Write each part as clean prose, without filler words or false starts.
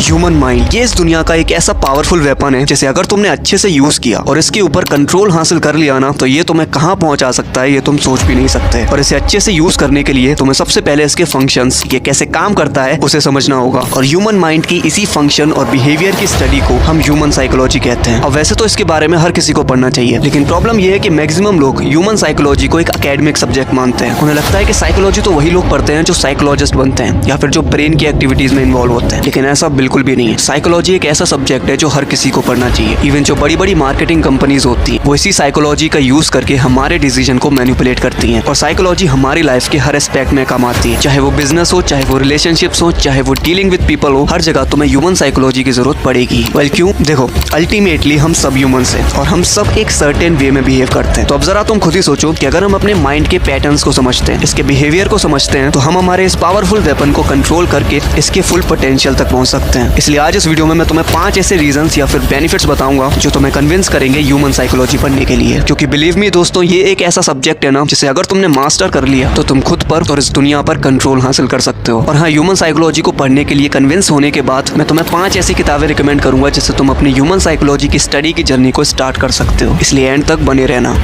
Human mind, ये इस दुनिया का एक ऐसा पावरफुल वेपन है जिसे अगर तुमने अच्छे से यूज किया और इसके ऊपर कंट्रोल हासिल कर लिया ना, तो ये तुम्हें कहां पहुंचा सकता है ये तुम सोच भी नहीं सकते। और इसे अच्छे से यूज करने के लिए तुम्हें सबसे पहले इसके फंक्शंस, ये कैसे काम करता है, उसे समझना होगा। और ह्यूमन माइंड की इसी फंक्शन और बिहेवियर की स्टडी को हम ह्यूमन साइकोलॉजी कहते हैं। और वैसे तो इसके बारे में हर किसी को पढ़ना चाहिए, लेकिन प्रॉब्लम ये है कि मैक्सिमम लोग ह्यूमन साइकोलॉजी को एक एकेडमिक सब्जेक्ट मानते हैं। उन्हें लगता है कि साइकोलॉजी तो वही लोग पढ़ते हैं जो साइकोलॉजिस्ट बनते हैं या फिर जो ब्रेन की एक्टिविटीज में इन्वॉल्व होते हैं, लेकिन ऐसा बिल्कुल भी नहीं है। साइकोलॉजी एक ऐसा सब्जेक्ट है जो हर किसी को पढ़ना चाहिए। इवन जो बड़ी बड़ी मार्केटिंग कंपनीज होती है वो इसी साइकोलॉजी का यूज करके हमारे डिसीजन को मैनिपुलेट करती हैं। और साइकोलॉजी हमारी लाइफ के हर एस्पेक्ट में काम आती है, चाहे वो बिजनेस हो, चाहे वो रिलेशनशिप्स हो, चाहे वो डीलिंग विद पीपल हो, हर जगह तुम्हें ह्यूमन साइकोलॉजी की जरूरत पड़ेगी। वेल क्यों? देखो, अल्टीमेटली हम सब ह्यूमंस हैं और हम सब एक सर्टेन वे में बिहेव करते हैं। तो अब जरा तुम खुद ही सोचो कि अगर हम अपने माइंड के पैटर्न्स को समझते हैं, इसके बिहेवियर को समझते हैं, तो हम हमारे इस पावरफुल वेपन को कंट्रोल करके इसके फुल पोटेंशियल तक पहुंच सकते हैं। इसलिए आज इस वीडियो में मैं तुम्हें 5 ऐसे रीजंस या फिर बेनिफिट्स बताऊंगा जो तुम्हें कन्विंस करेंगे ह्यूमन साइकोलॉजी पढ़ने के लिए। क्योंकि बिलीव मी दोस्तों, ये एक ऐसा सब्जेक्ट है ना जिसे अगर तुमने मास्टर कर लिया तो तुम खुद पर और इस दुनिया पर कंट्रोल हासिल कर सकते हो। और हाँ, ह्यूमन साइकोलॉजी को पढ़ने के लिए कन्विंस होने के बाद मैं तुम्हें 5 ऐसी किताबें रिकमेंड करूंगा जिससे तुम अपनी ह्यूमन साइकोलॉजी की स्टडी की जर्नी को स्टार्ट कर सकते हो। इसलिए एंड तक बने रहना।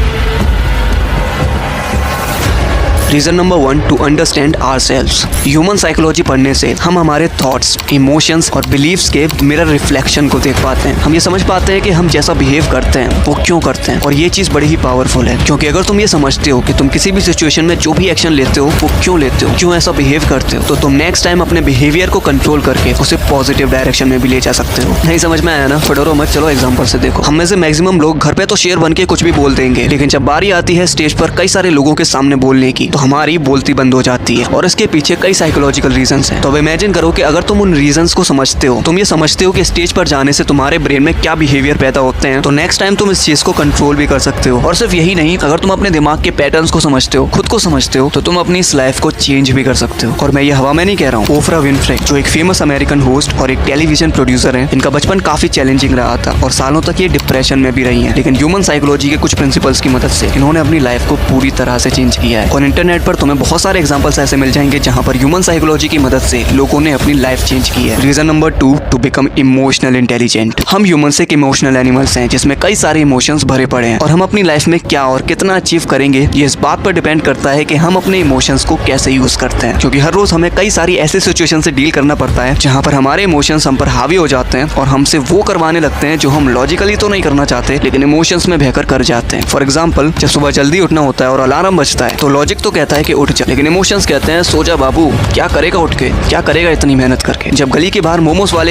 Reason number 1, to understand ourselves. Human psychology पढ़ने से हम हमारे थॉट्स, इमोशंस और बिलीव्स के मिरर रिफ्लेक्शन को देख पाते हैं। हम ये समझ पाते हैं कि हम जैसा बिहेव करते हैं वो क्यों करते हैं। और ये चीज बड़ी ही पावरफुल है, क्योंकि अगर तुम ये समझते हो कि तुम किसी भी सिचुएशन में जो भी एक्शन लेते हो वो क्यों लेते हो, क्यों ऐसा बिहेव करते हो, तो तुम नेक्स्ट टाइम अपने बिहेवियर को कंट्रोल करके उसे पॉजिटिव डायरेक्शन में भी ले जा सकते हो। नहीं समझ में आया ना? फटोरो मत, चलो एग्जाम्पल से देखो। हम में से मैक्सिमम लोग घर पे तो शेर बन के कुछ भी बोल देंगे, लेकिन जब बारी आती है स्टेज पर कई सारे लोगों के सामने बोलने की, तो हमारी बोलती बंद हो जाती है। और इसके पीछे कई साइकोलॉजिकल रीजंस हैं। तो अब इमेजिन करो कि अगर तुम उन रीजंस को समझते हो, तुम ये समझते हो कि स्टेज पर जाने से तुम्हारे ब्रेन में क्या बिहेवियर पैदा होते हैं, तो नेक्स्ट टाइम तुम इस चीज को कंट्रोल भी कर सकते हो। और सिर्फ यही नहीं, अगर तुम अपने दिमाग के पैटर्न्स को समझते हो, खुद को समझते हो, तो तुम अपनी इस लाइफ को चेंज भी कर सकते हो। और मैं ये हवा में नहीं कह रहा हूँ। ओफ्रा विनफ्रे, जो एक फेमस अमेरिकन होस्ट और एक टेलीविजन प्रोड्यूसर है, इनका बचपन काफी चैलेंजिंग रहा था और सालों तक ये डिप्रेशन में भी रही है। लेकिन ह्यूमन साइकोलॉजी के कुछ प्रिंसिपल्स की मदद से इन्होंने अपनी लाइफ को पूरी तरह से चेंज किया है। और इंटरनेट पर तुम्हें बहुत सारे एग्जाम्पल्स ऐसे मिल जाएंगे जहां पर ह्यूमन साइकोलॉजी की मदद से लोगों ने अपनी लाइफ चेंज की है। Reason number 2, to become emotional intelligent. हम ह्यूमंस एक इमोशनल एनिमल्स हैं जिसमें कई सारे इमोशंस भरे पड़े हैं। और हम अपनी लाइफ में क्या और कितना अचीव करेंगे ये इस बात पर डिपेंड करता है कि हम अपने इमोशंस को कैसे यूज करते हैं। क्योंकि हर रोज हमें कई सारी ऐसी सिचुएशन से डील करना पड़ता है जहां पर हमारे इमोशंस हम पर हावी हो जाते हैं और हमसे वो करवाने लगते हैं जो हम लॉजिकली तो नहीं करना चाहते, लेकिन इमोशंस में बहकर कर जाते हैं। फॉर एग्जाम्पल, जब सुबह जल्दी उठना होता है और अलार्म बजता है, तो लॉजिक तो कहता है कि उठ जा, लेकिन इमोशंस कहते हैं सो जा बाबू, क्या करेगा उठ के, क्या करेगा इतनी मेहनत करके। जब गली के बाहर मोमोस वाले